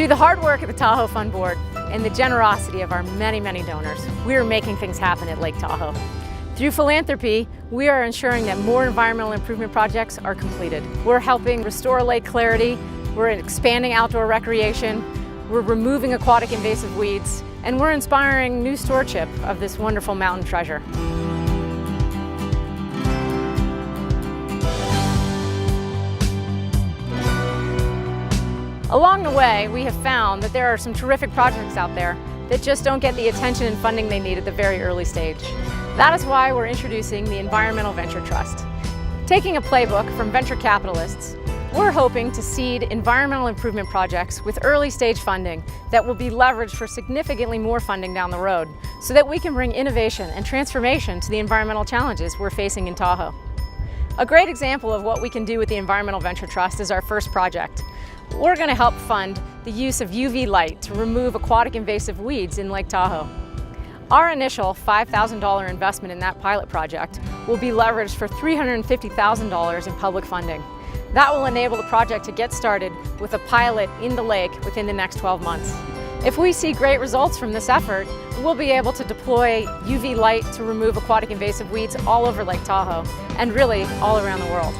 Through the hard work of the Tahoe Fund Board and the generosity of our many, many donors, we are making things happen at Lake Tahoe. Through philanthropy, we are ensuring that more environmental improvement projects are completed. We're helping restore lake clarity, we're expanding outdoor recreation, we're removing aquatic invasive weeds, and we're inspiring new stewardship of this wonderful mountain treasure. Along the way, we have found that there are some terrific projects out there that just don't get the attention and funding they need at the very early stage. That is why we're introducing the Environmental Venture Trust. Taking a playbook from venture capitalists, we're hoping to seed environmental improvement projects with early stage funding that will be leveraged for significantly more funding down the road so that we can bring innovation and transformation to the environmental challenges we're facing in Tahoe. A great example of what we can do with the Environmental Venture Trust is our first project. We're going to help fund the use of UV light to remove aquatic invasive weeds in Lake Tahoe. Our initial $5,000 investment in that pilot project will be leveraged for $350,000 in public funding. That will enable the project to get started with a pilot in the lake within the next 12 months. If we see great results from this effort, we'll be able to deploy UV light to remove aquatic invasive weeds all over Lake Tahoe and really all around the world.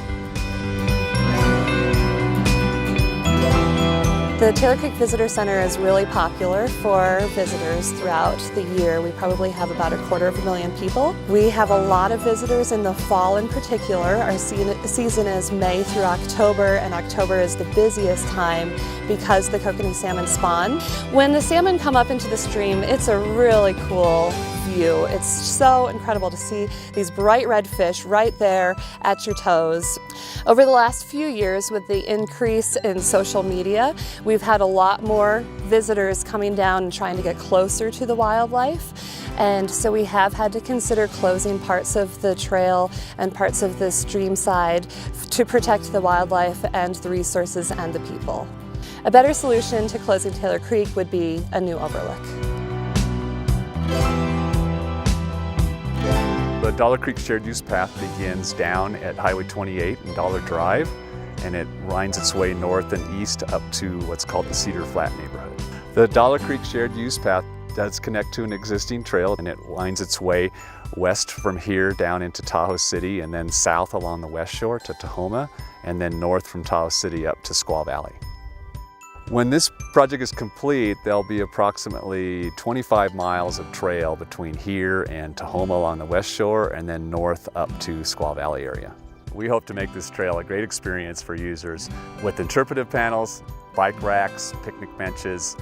The Taylor Creek Visitor Center is really popular for visitors throughout the year. We probably have about 250,000 people. We have a lot of visitors in the fall in particular. Our season is May through October, and October is the busiest time because the kokanee salmon spawn. When the salmon come up into the stream, it's a really cool view. It's so incredible to see these bright red fish right there at your toes. Over the last few years, with the increase in social media, we've had a lot more visitors coming down and trying to get closer to the wildlife. And so we have had to consider closing parts of the trail and parts of the stream side to protect the wildlife and the resources and the people. A better solution to closing Taylor Creek would be a new overlook. The Dollar Creek Shared Use Path begins down at Highway 28 and Dollar Drive, and it winds its way north and east up to what's called the Cedar Flat neighborhood. The Dollar Creek Shared Use Path does connect to an existing trail, and it winds its way west from here down into Tahoe City, and then south along the west shore to Tahoma, and then north from Tahoe City up to Squaw Valley. When this project is complete, there'll be approximately 25 miles of trail between here and Tahoma along the west shore, and then north up to Squaw Valley area. We hope to make this trail a great experience for users with interpretive panels, bike racks, picnic benches.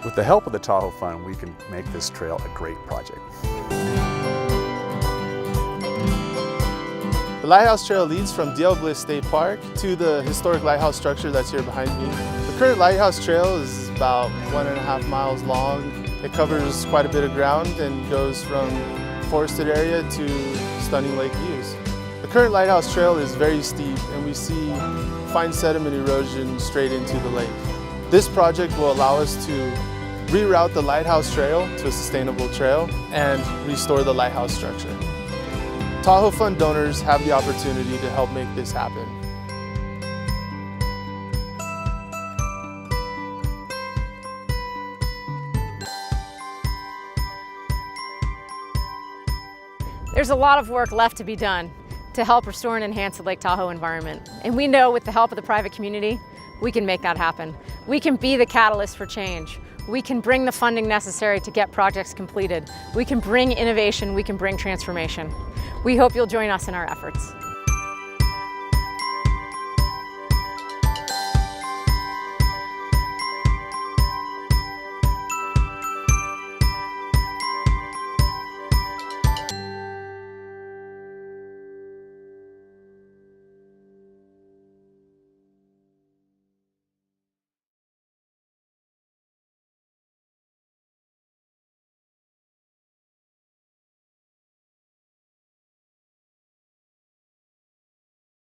With the help of the Tahoe Fund, we can make this trail a great project. The Lighthouse Trail leads from Diablo Bliss State Park to the historic lighthouse structure that's here behind me. The current Lighthouse Trail is about 1.5 miles long. It covers quite a bit of ground and goes from forested area to stunning lake views. The current Lighthouse Trail is very steep, and we see fine sediment erosion straight into the lake. This project will allow us to reroute the Lighthouse Trail to a sustainable trail and restore the lighthouse structure. Tahoe Fund donors have the opportunity to help make this happen. There's a lot of work left to be done to help restore and enhance the Lake Tahoe environment. And we know with the help of the private community, we can make that happen. We can be the catalyst for change. We can bring the funding necessary to get projects completed. We can bring innovation, we can bring transformation. We hope you'll join us in our efforts.